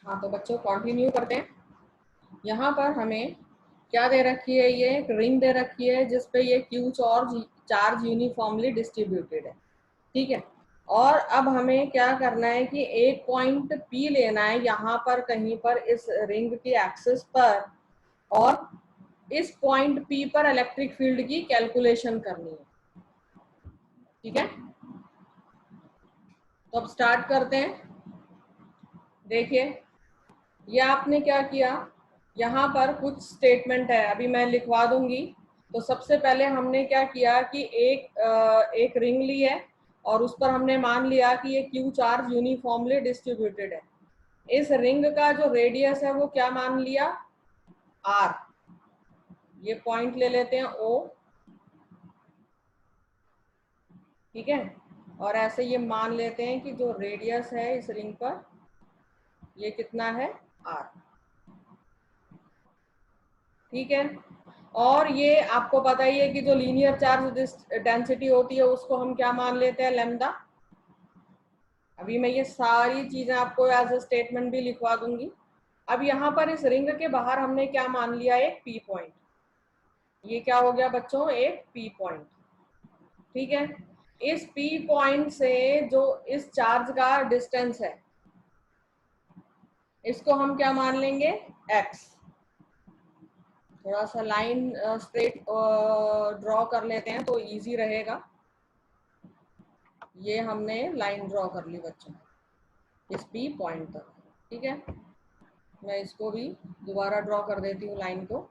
हाँ तो बच्चों कंटिन्यू करते हैं। यहाँ पर हमें क्या दे रखी है, ये एक रिंग दे रखी है जिसपे ये क्यू चार्ज यूनिफॉर्मली डिस्ट्रीब्यूटेड है। ठीक है, और अब हमें क्या करना है कि एक पॉइंट पी लेना है यहाँ पर कहीं पर इस रिंग के एक्सिस पर, और इस पॉइंट पी पर इलेक्ट्रिक फील्ड की कैलकुलेशन करनी है। ठीक है, तो अब स्टार्ट करते हैं। देखिए, ये आपने क्या किया, यहाँ पर कुछ स्टेटमेंट है, अभी मैं लिखवा दूंगी। तो सबसे पहले हमने क्या किया कि एक रिंग ली है और उस पर हमने मान लिया कि ये क्यू चार्ज यूनिफॉर्मली डिस्ट्रीब्यूटेड है। इस रिंग का जो रेडियस है वो क्या मान लिया, आर। ये पॉइंट ले लेते हैं ओ। ठीक है, और ऐसे ये मान लेते हैं कि जो रेडियस है इस रिंग पर ये कितना है, आर। ठीक है, और ये आपको पता ही है कि जो लीनियर चार्ज डेंसिटी होती है उसको हम क्या मान लेते हैं, लैम्डा। अभी मैं ये सारी चीजें आपको एज ए स्टेटमेंट भी लिखवा दूंगी। अब यहाँ पर इस रिंग के बाहर हमने क्या मान लिया, एक पी पॉइंट। ये क्या हो गया बच्चों, एक पी पॉइंट। ठीक है, इस पी पॉइंट से जो इस चार्ज का डिस्टेंस है इसको हम क्या मान लेंगे, एक्स। थोड़ा सा लाइन स्ट्रेट ड्रॉ कर लेते हैं तो इजी रहेगा। ये हमने लाइन ड्रॉ कर ली बच्चों इस पी पॉइंट तक। ठीक है, मैं इसको भी दोबारा ड्रॉ कर देती हूँ लाइन को।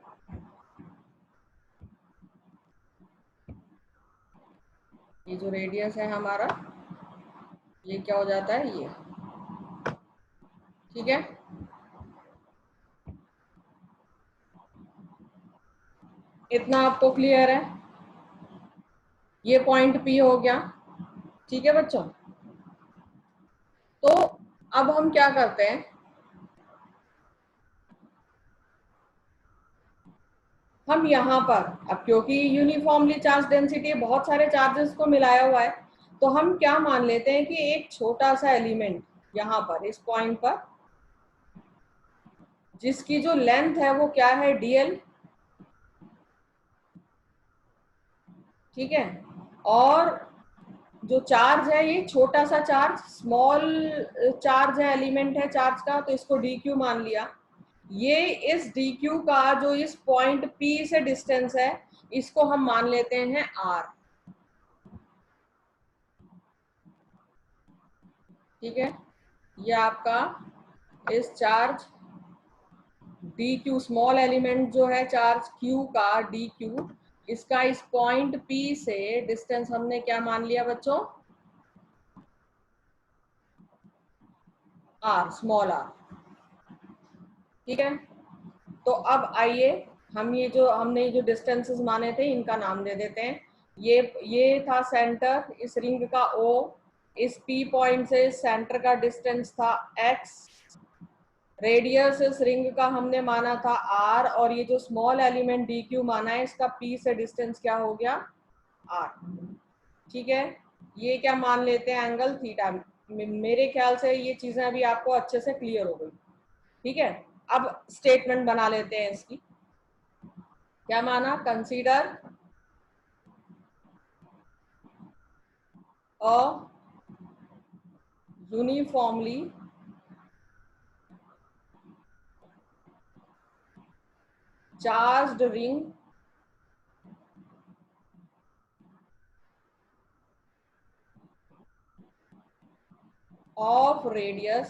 ये जो रेडियस है हमारा ये क्या हो जाता है, ये। ठीक है, इतना आपको क्लियर है, ये पॉइंट पी हो गया। ठीक है बच्चों, तो अब हम क्या करते हैं, हम यहाँ पर अब क्योंकि यूनिफॉर्मली चार्ज डेंसिटी बहुत सारे चार्जेस को मिलाया हुआ है, तो हम क्या मान लेते हैं कि एक छोटा सा एलिमेंट यहाँ पर इस पॉइंट पर जिसकी जो लेंथ है वो क्या है, डीएल। ठीक है, और जो चार्ज है ये छोटा सा चार्ज, स्मॉल चार्ज है, एलिमेंट है चार्ज का, तो इसको डी क्यू मान लिया। ये इस डी क्यू का जो इस पॉइंट पी से डिस्टेंस है इसको हम मान लेते हैं आर। ठीक है, ये आपका इस charge D Q, small element जो है चार्ज क्यू का डी क्यू, इसका इस पॉइंट पी से डिस्टेंस हमने क्या मान लिया बच्चों, आर, स्मॉल आर। ठीक है, तो अब आइए हम ये जो डिस्टेंसेस माने थे इनका नाम दे देते हैं। ये था सेंटर इस रिंग का ओ, इस पी पॉइंट से सेंटर का डिस्टेंस था एक्स, रेडियस इस रिंग का हमने माना था आर, और ये जो स्मॉल एलिमेंट डी क्यू माना है इसका पी से डिस्टेंस क्या हो गया, आर। ठीक है, ये क्या मान लेते हैं, एंगल थीटा। मेरे ख्याल से ये चीजें अभी आपको अच्छे से क्लियर हो गई। ठीक है, अब स्टेटमेंट बना लेते हैं इसकी। क्या माना, consider a uniformly charged ring of radius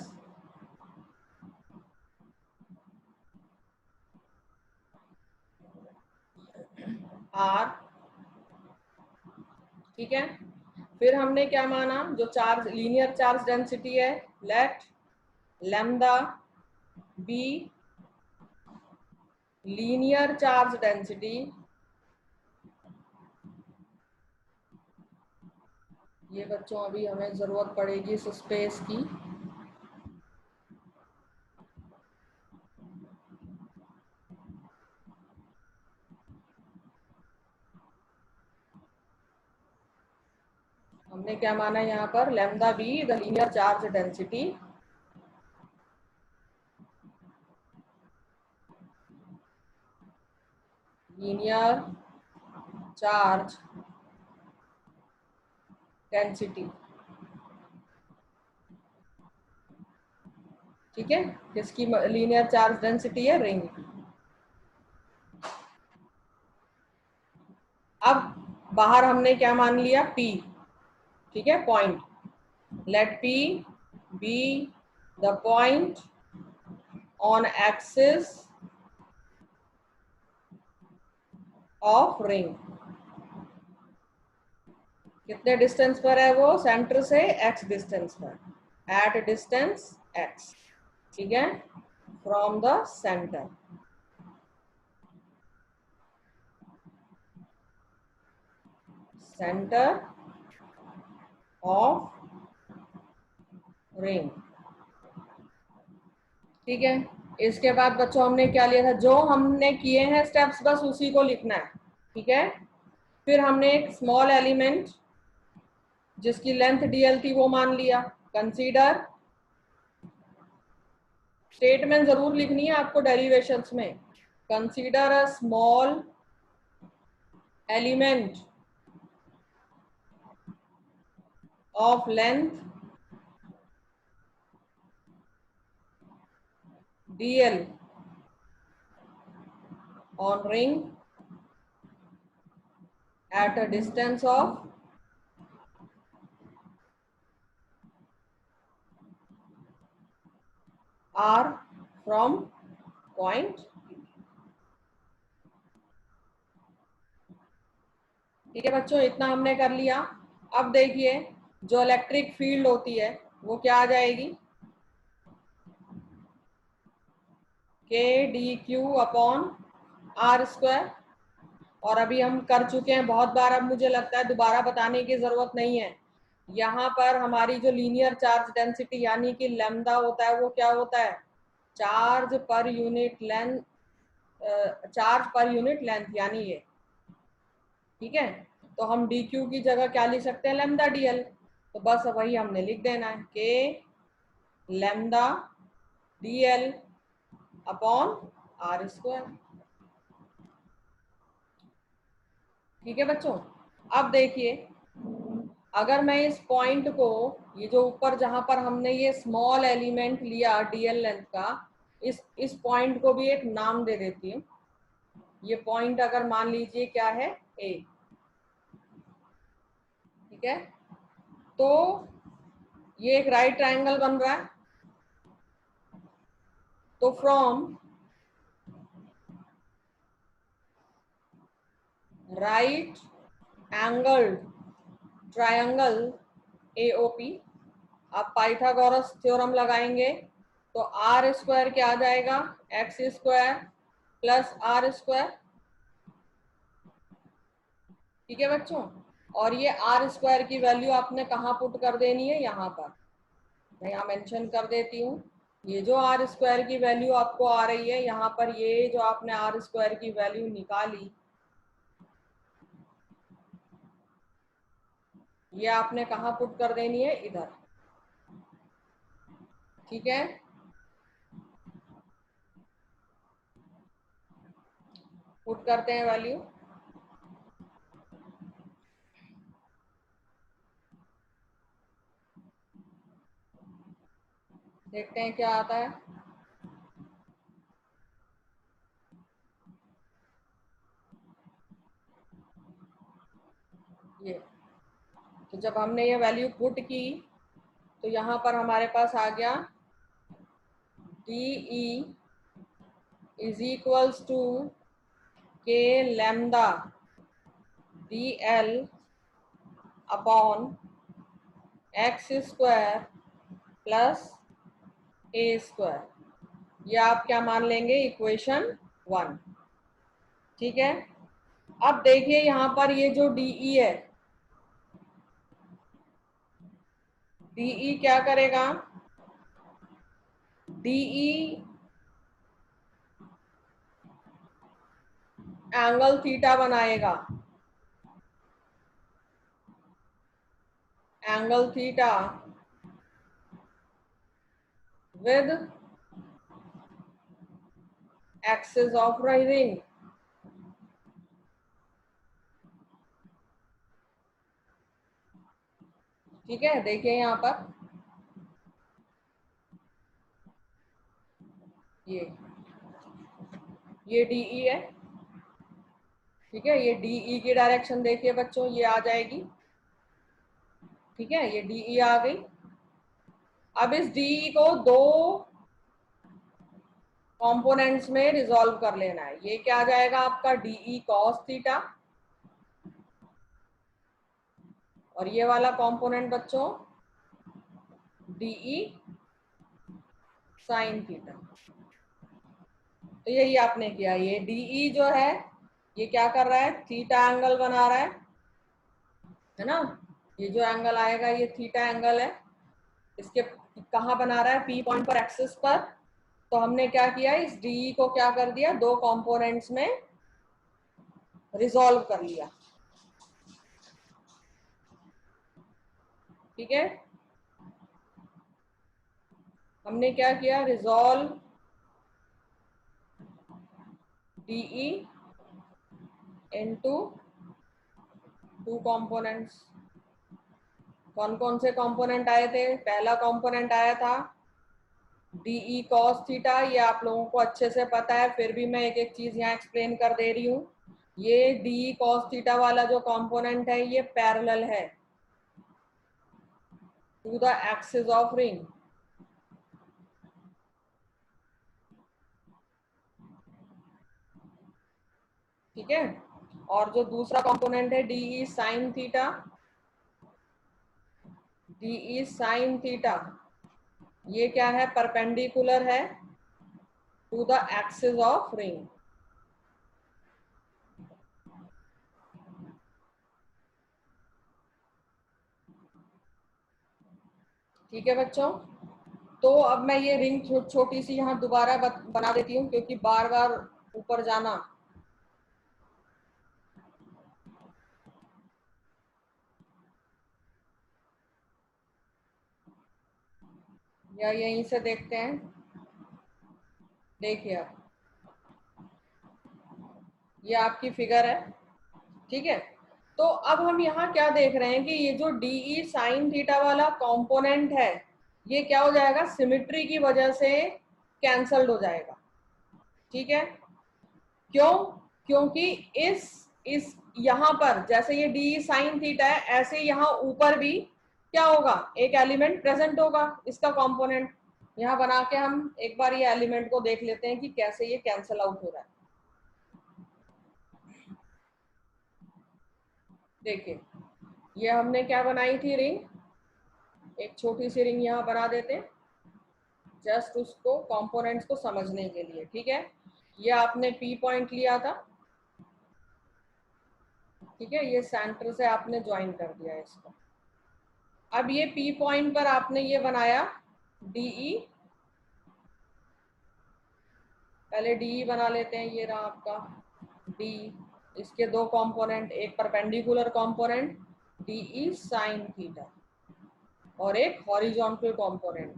r। ठीक है, फिर हमने क्या माना, जो चार्ज लीनियर चार्ज डेंसिटी है, let lambda be linear charge density. ये बच्चों अभी हमें जरूरत पड़ेगी इस स्पेस की। हमने क्या माना यहाँ पर, lambda be the linear charge density linear charge density. ठीक है, किसकी लीनियर चार्ज डेंसिटी है? रिंग की। अब बाहर हमने क्या मान लिया? P। ठीक है, point. Let P be the point on axis of ring. कितने डिस्टेंस पर है वो? सेंटर से x डिस्टेंस पर, एट डिस्टेंस x। ठीक है, from the centre. Centre of ring. ठीक है, इसके बाद बच्चों हमने क्या लिया था? जो हमने किए हैं स्टेप्स बस उसी को लिखना है। ठीक है, फिर हमने एक स्मॉल एलिमेंट जिसकी लेंथ dl थी वो मान लिया। कंसीडर, स्टेटमेंट जरूर लिखनी है आपको डेरिवेशंस में। Consider a small element of length dl on ring at a distance of r from point। ठीक है बच्चों, इतना हमने कर लिया। अब देखिए, जो इलेक्ट्रिक फील्ड होती है वो क्या आ जाएगी? K d q upon are square. और अभी हम कर चुके हैं बहुत बार, अब मुझे लगता है दोबारा बताने की जरूरत नहीं है। यहाँ पर हमारी जो लीनियर चार्ज डेंसिटी यानी कि लैम्डा होता है वो क्या होता है? Charge per unit length, charge per unit length यानी ये। ठीक है, तो हम डी क्यू की जगह क्या लिख सकते हैं? Lambda D l. तो बस वही हमने लिख देना है, k lambda D L upon are square. ठीक है बच्चों, अब देखिए, अगर मैं इस पॉइंट को, ये जो ऊपर जहां पर हमने ये स्मॉल एलिमेंट लिया डीएल लेंथ का, इस पॉइंट को भी एक नाम दे देती हूँ। ये पॉइंट अगर मान लीजिए क्या है? ए। ठीक है, तो ये एक राइट ट्रायंगल बन रहा है। तो from right angle triangle A, O Pythagoras theorem लगाएंगे तो आर स्क्वायर क्या आ जाएगा? X square plus are square. ठीक है बच्चों, और ये आर स्क्वायर की वैल्यू आपने कहाँ पुट कर देनी है? यहाँ पर मैं यहाँ मेंशन कर देती हूँ। ये जो आर स्क्वायर की वैल्यू आपको आ रही है यहाँ पर, ये जो आपने आर स्क्वायर की वैल्यू निकाली, ये आपने कहाँ पुट कर देनी है? इधर। ठीक है, पुट करते हैं वैल्यू। देखते हैं क्या आता है। ये, तो जब हमने ये वैल्यू पुट की तो यहाँ पर हमारे पास आ गया D E is equals to के lambda D L upon x square plus ए स्क्वायर। ये आप क्या मान लेंगे? इक्वेशन 1। ठीक है, अब देखिए यहाँ पर ये जो डीई है, डीई क्या करेगा? डीई एंगल थीटा बनाएगा। Angle theta with axis of ring. ठीक है, देखिए यहाँ पर ये DE है। ठीक है, ये DE की डायरेक्शन देखिए बच्चों, ये आ जाएगी। ठीक है, ये DE आ गई। अब इस DE को दो कंपोनेंट्स में रिजॉल्व कर लेना है। ये क्या आ जाएगा आपका DE cos थीटा, और ये वाला कंपोनेंट बच्चों DE sin थीटा। तो यही आपने किया। ये DE जो है ये क्या कर रहा है, थीटा एंगल बना रहा है ना। ये जो एंगल आएगा ये थीटा एंगल है। इसके कहाँ बना रहा है, P पॉइंट पर, एक्सिस पर। तो हमने क्या किया, इस DE को क्या कर दिया, दो कंपोनेंट्स में रिजॉल्व कर लिया। ठीक है, हमने क्या किया, resolve DE into two components. कौन कौन से कंपोनेंट आए थे, पहला कंपोनेंट आया था DE cos थीटा। ये आप लोगों को अच्छे से पता है, फिर भी मैं एक एक चीज यहाँ एक्सप्लेन कर दे रही हूँ। ये DE cos थीटा वाला जो कंपोनेंट है ये पैरेलल है to the axis of ring. ठीक है, और जो दूसरा कंपोनेंट है DE sin theta, DE sin theta ये क्या है, परपेंडिकुलर है to the axis of ring. ठीक है बच्चों, तो अब मैं ये रिंग छोटी सी यहाँ दोबारा बना देती हूँ, क्योंकि बार बार ऊपर जाना या यहीं से देखते हैं। देखिए आप, ये आपकी फिगर है। ठीक है, तो अब हम यहाँ क्या देख रहे हैं कि ये जो DE sin थीटा वाला कंपोनेंट है ये क्या हो जाएगा, सिमिट्री की वजह से कैंसल्ड हो जाएगा। ठीक है, क्यों, क्योंकि इस यहाँ पर जैसे ये DE sin थीटा है, ऐसे यहाँ ऊपर भी क्या होगा, एक एलिमेंट प्रेजेंट होगा इसका कंपोनेंट। यहाँ बना के हम एक बार ये एलिमेंट को देख लेते हैं कि कैसे ये कैंसल आउट हो रहा है। देखिए, ये हमने क्या बनाई थी रिंग, एक छोटी सी रिंग यहाँ बना देते हैं जस्ट उसको कंपोनेंट्स को समझने के लिए। ठीक है, ये आपने P पॉइंट लिया था। ठीक है, ये सेंटर से आपने ज्वाइन कर दिया इसको। अब ये P पॉइंट पर आपने ये बनाया DE, पहले DE बना लेते हैं। ये रहा आपका D, इसके दो कंपोनेंट, एक perpendicular component DE sin theta और एक horizontal component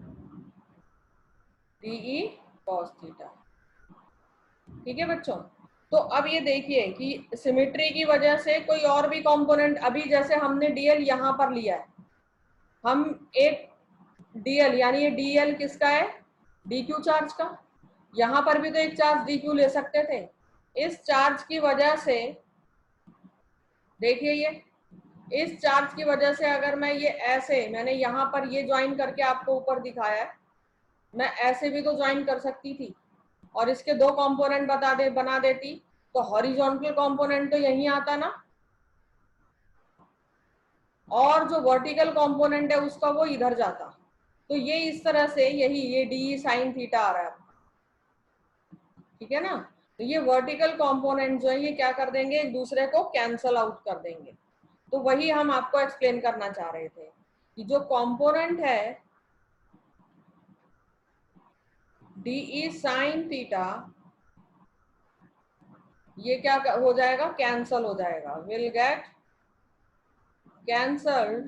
DE cos theta. ठीक है बच्चों, तो अब ये देखिए कि सिमेट्री की वजह से कोई और भी कंपोनेंट, अभी जैसे हमने DL यहाँ पर लिया है, हम एक DL यानी ये DL किसका है, DQ चार्ज का। यहाँ पर भी तो एक चार्ज DQ ले सकते थे। इस चार्ज की वजह से देखिए, ये इस चार्ज की वजह से अगर मैं ये ऐसे, मैंने यहाँ पर ये ज्वाइन करके आपको ऊपर दिखाया है, मैं ऐसे भी तो ज्वाइन कर सकती थी और इसके दो कंपोनेंट बना देती, तो हॉरिजॉन्टल कंपोनेंट तो यहीं आता ना, और जो वर्टिकल कंपोनेंट है उसका वो इधर जाता। तो ये इस तरह से यही ये DE sin थीटा आ रहा है। ठीक है ना, तो ये वर्टिकल कंपोनेंट जो है ये क्या कर देंगे, एक दूसरे को कैंसल आउट कर देंगे। तो वही हम आपको एक्सप्लेन करना चाह रहे थे कि जो कंपोनेंट है DE sin थीटा ये क्या हो जाएगा, कैंसल हो जाएगा, will get cancelled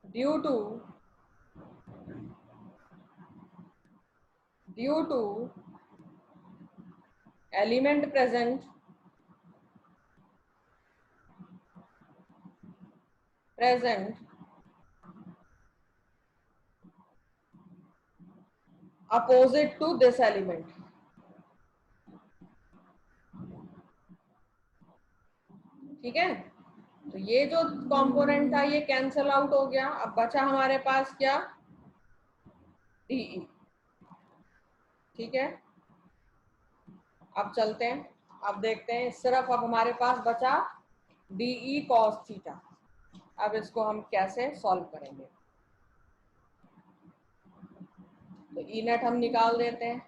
due to element present present opposite to this element. ठीक है, तो ये जो कंपोनेंट था ये कैंसल आउट हो गया। अब बचा हमारे पास क्या, डीई। ठीक है, अब चलते हैं, अब देखते हैं, सिर्फ अब हमारे पास बचा डीई कॉस थीटा। अब इसको हम कैसे सॉल्व करेंगे, तो ई नेट हम निकाल देते हैं,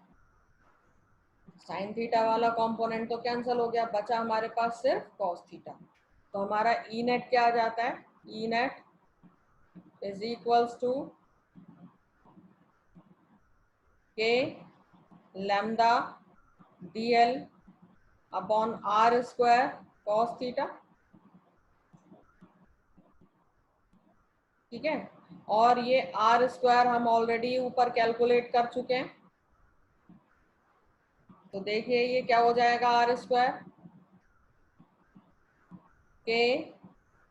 साइन थीटा वाला कंपोनेंट तो कैंसिल हो गया, बचा हमारे पास सिर्फ कॉस थीटा। तो हमारा ई नेट क्या आ जाता है, E net is equals to के lambda D L upon are square cos theta. ठीक है, और ये आर स्क्वायर हम ऑलरेडी ऊपर कैलकुलेट कर चुके हैं, तो देखिए ये क्या हो जाएगा, R square k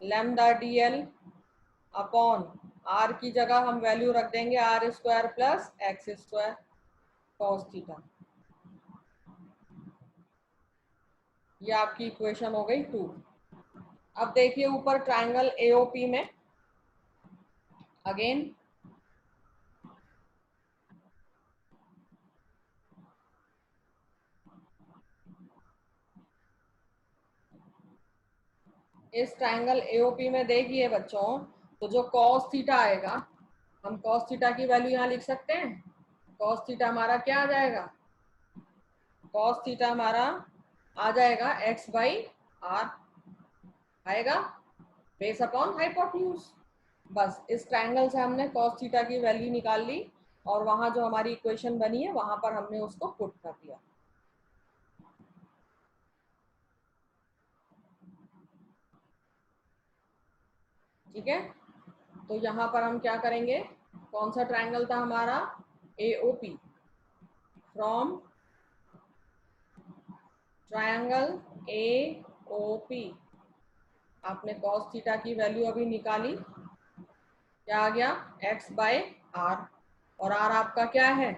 lambda D L upon R की जगह हम वैल्यू रख देंगे R square plus x square cos theta. ये आपकी इक्वेशन हो गई 2। अब देखिए ऊपर ट्रायंगल एओपी में अगेन इस ट्रायंगल एओपी में देखिए बच्चों, तो जो कॉस थीटा आएगा, हम कॉस थीटा की वैल्यू यहाँ लिख सकते हैं। कॉस थीटा हमारा क्या आ जाएगा, कॉस थीटा हमारा आ जाएगा एक्स बाई आर आएगा, बेस अपॉन हाइपोटेन्यूज। बस इस ट्रायंगल से हमने कॉस थीटा की वैल्यू निकाल ली और वहां जो हमारी इक्वेशन बनी है वहां पर हमने उसको पुट कर दिया। ठीक है, तो यहाँ पर हम क्या करेंगे, कौन सा ट्रायंगल था हमारा, एओपी, फ्रॉम ट्रायंगल एओपी आपने कॉस थीटा की वैल्यू अभी निकाली, क्या आ गया, एक्स बाय आर, और आर आपका क्या है,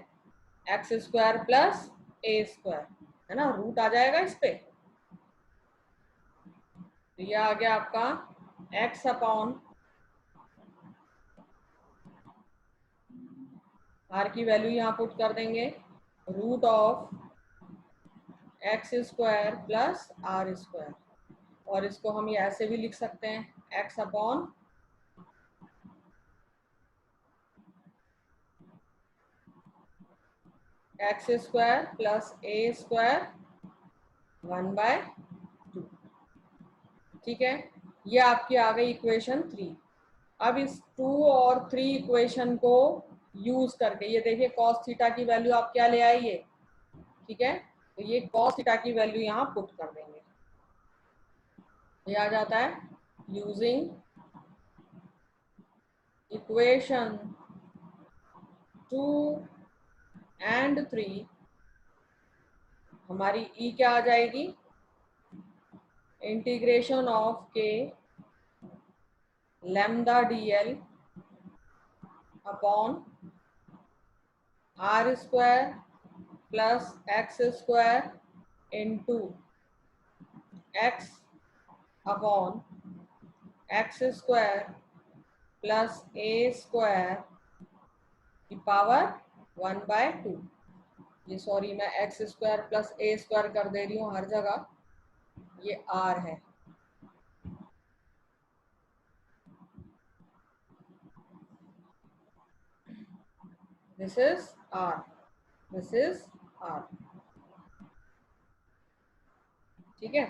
एक्स स्क्वायर प्लस ए स्क्वायर, है ना, रूट आ जाएगा इस पे, तो ये आ गया आपका एक्स अपॉन आर की वैल्यू यहाँ पुट कर देंगे, root of X square plus are square, और इसको हम ये ऐसे भी लिख सकते हैं, X upon x square plus ए स्क्वायर 1/2। ठीक है, ये आपकी आ गई इक्वेशन 3। अब इस 2 और 3 इक्वेशन को यूज करके ये देखिए कॉस थीटा की वैल्यू आप क्या ले आइए। ठीक है, तो ये कॉस थीटा की वैल्यू यहाँ पुट कर देंगे, ये आ जाता है यूजिंग इक्वेशन 2 एंड 3 हमारी ई क्या आ जाएगी, integration of k lambda D L upon are square plus x square into x upon x square plus A square की पावर 1/2। ये सॉरी मैं एक्स स्क्वायर प्लस ए स्क्वायर कर दे रही हूँ हर जगह, ये आर है। This is r, this is r. ठीक है,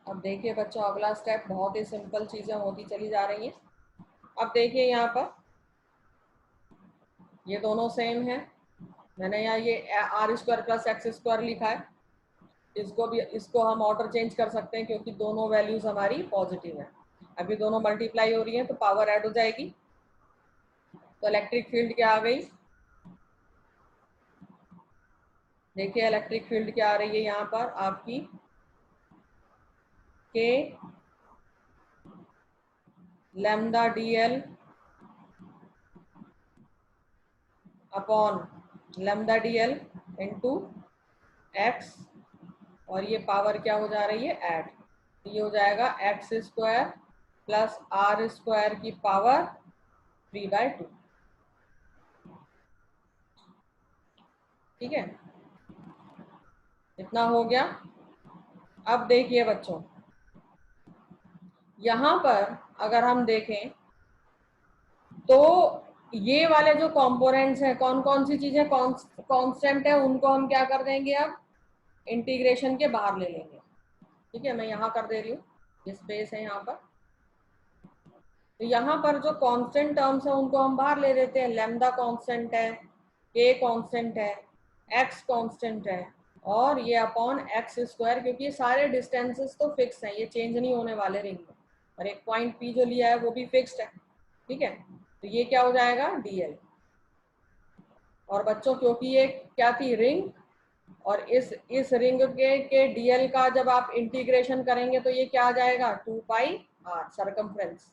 अब देखिए बच्चों अगला स्टेप, बहुत ही सिंपल चीजें होती चली जा रही हैं। अब देखिए यहाँ पर ये दोनों सेम है, मैंने यहाँ ये are square plus x square लिखा है, इसको भी, इसको हम ऑर्डर चेंज कर सकते हैं क्योंकि दोनों वैल्यूज हमारी पॉजिटिव है। अभी दोनों मल्टीप्लाई हो रही हैं तो पावर ऐड हो जाएगी, तो इलेक्ट्रिक फील्ड क्या आ गई, देखिए इलेक्ट्रिक फील्ड क्या आ रही है यहाँ पर आपकी, के lambda dl upon lambda dl into x, और ये पावर क्या हो जा रही है, ऐड, ये हो जाएगा x square plus are square की पावर 3/2। ठीक है, इतना हो गया। अब देखिए बच्चों, यहां पर अगर हम देखें तो ये वाले जो कंपोनेंट्स हैं, कौन कौन सी चीजें कांस्टेंट है, उनको हम क्या कर देंगे, अब इंटीग्रेशन के बाहर ले लेंगे। ठीक है, मैं यहाँ कर दे रही हूँ, ये स्पेस है यहाँ पर। तो यहाँ पर जो कांस्टेंट टर्म्स है उनको हम बाहर ले लेते हैं। लैम्डा कांस्टेंट है, के कांस्टेंट है, एक्स कांस्टेंट है, और ये अपॉन एक्स स्क्वायर, क्योंकि ये सारे डिस्टेंसेस तो फिक्स हैं, ये चेंज नहीं होने वाले रिंग में, और एक पॉइंट पी जो लिया है वो भी फिक्स्ड है। ठीक है, तो ये क्या हो जाएगा, डीएल। और बच्चों क्योंकि ये क्या थी, रिंग, और इस रिंग के डीएल का जब आप इंटीग्रेशन करेंगे तो ये क्या आ जाएगा, 2πr सरकमफ्रेंस।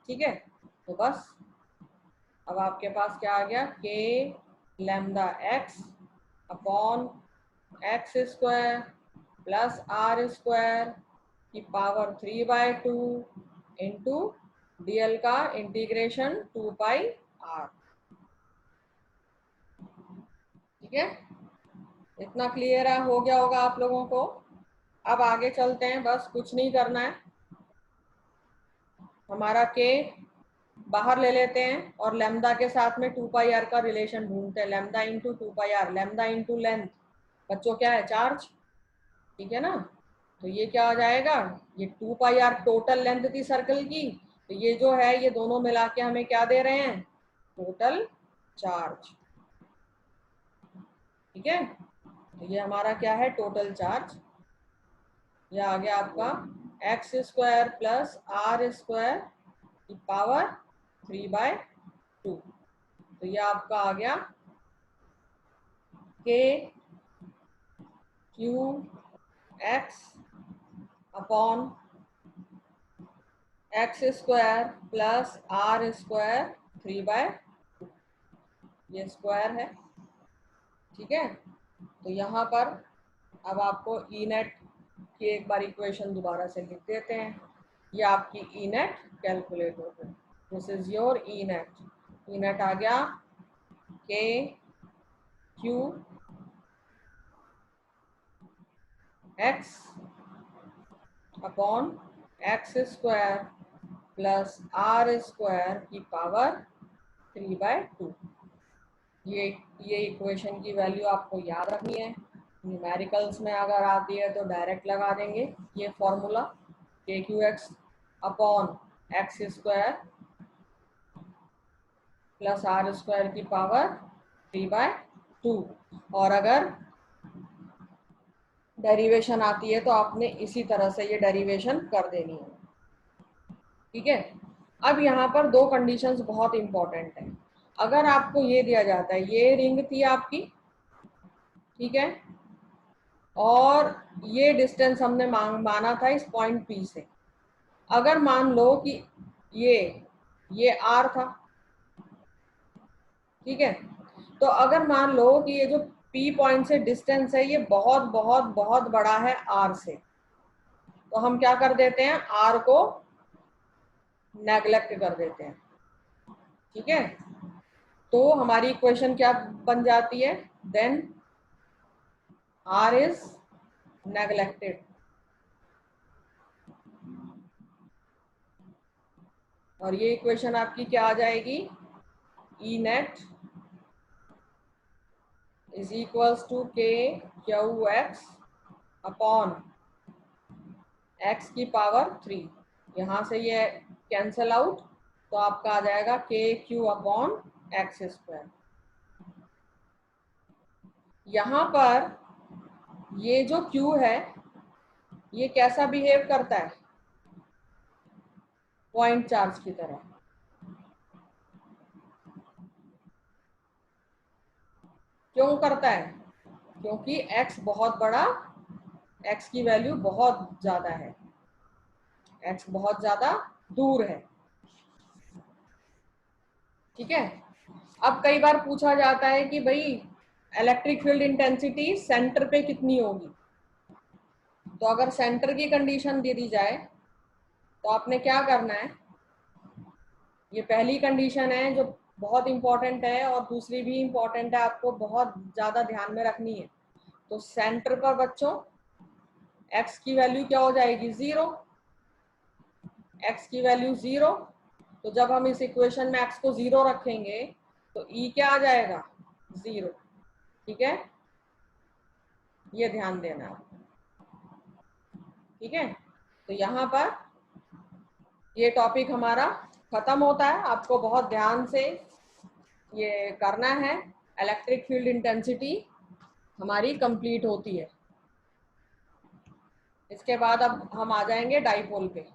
ठीक है, तो बस अब आपके पास क्या आ गया, k lambda x upon x square plus are square की पावर 3/2 इंटू डीएल का इंटीग्रेशन 2πr। ठीक है, इतना क्लियर है, हो गया होगा आप लोगों को। अब आगे चलते हैं, बस कुछ नहीं करना है, हमारा के बाहर ले लेते हैं और लैम्डा के साथ में 2πr का रिलेशन ढूंढते हैं। Lambda into 2πr, lambda into length बच्चों क्या है, चार्ज। ठीक है ना, तो ये क्या आ जाएगा, ये 2πr टोटल लेंथ थी सर्कल की, तो ये जो है ये दोनों मिला के हमें क्या दे रहे हैं, टोटल चार्ज। ठीक है, तो ये हमारा क्या है, टोटल चार्ज। ये आ गया आपका x square plus are square की पावर 3/2। तो ये आपका आ गया के Q x upon x square plus are square 3/2, ये स्क्वायर है। ठीक है, तो यहाँ पर अब आपको ई नेट की एक बार इक्वेशन दोबारा से लिख देते हैं। ये आपकी ई नेट कैलकुलेट हो गई, this is your E net. E net आ गया के Q x upon x square plus are square की पावर 3/2। ये इक्वेशन की वैल्यू आपको याद रखनी है। न्यूमेरिकल्स में अगर आती है तो डायरेक्ट लगा देंगे ये formula, k Q x upon x square plus are square की पावर 3/2। और अगर डेरिवेशन आती है तो आपने इसी तरह से ये डेरिवेशन कर देनी है। ठीक है, अब यहाँ पर दो कंडीशंस बहुत इंपॉर्टेंट है। अगर आपको ये दिया जाता है, ये रिंग थी आपकी, ठीक है, और ये डिस्टेंस हमने माना था इस पॉइंट पी से। अगर मान लो कि ये आर था, ठीक है, तो अगर मान लो कि ये जो पी पॉइंट से डिस्टेंस है ये बहुत बहुत बहुत बड़ा है आर से, तो हम क्या कर देते हैं, आर को नेग्लेक्ट कर देते हैं। ठीक है, तो हमारी इक्वेशन क्या बन जाती है, देन आर इज नेग्लेक्टेड। और ये इक्वेशन आपकी क्या आ जाएगी, ई नेट इज इक्वल्स टू के क्यू एक्स अपॉन एक्स की पावर 3। यहाँ से ये कैंसल आउट, तो आपका आ जाएगा के क्यू अपॉन एक्स स्क्वायर। यहाँ पर ये जो क्यू है ये कैसा बिहेव करता है, पॉइंट चार्ज की तरह। क्यों करता है, क्योंकि x बहुत बड़ा, x की वैल्यू बहुत ज्यादा है, x बहुत ज्यादा दूर है। ठीक है। अब कई बार पूछा जाता है कि भाई इलेक्ट्रिक फील्ड इंटेंसिटी सेंटर पे कितनी होगी। तो अगर सेंटर की कंडीशन दे दी जाए तो आपने क्या करना है, ये पहली कंडीशन है जो बहुत इंपॉर्टेंट है और दूसरी भी इंपॉर्टेंट है, आपको बहुत ज़्यादा ध्यान में रखनी है। तो सेंटर पर बच्चों x की वैल्यू क्या हो जाएगी, 0। x की वैल्यू 0, तो जब हम इस इक्वेशन में x को 0 रखेंगे तो E क्या आ जाएगा, 0। ठीक है, ये ध्यान देना है। ठीक है, तो यहाँ पर ये टॉपिक हमारा खत्म होता है। आपको बहुत ध्यान से ये करना है, इलेक्ट्रिक फील्ड इंटेंसिटी हमारी कंप्लीट होती है। इसके बाद अब हम आ जाएंगे डाइपोल पे।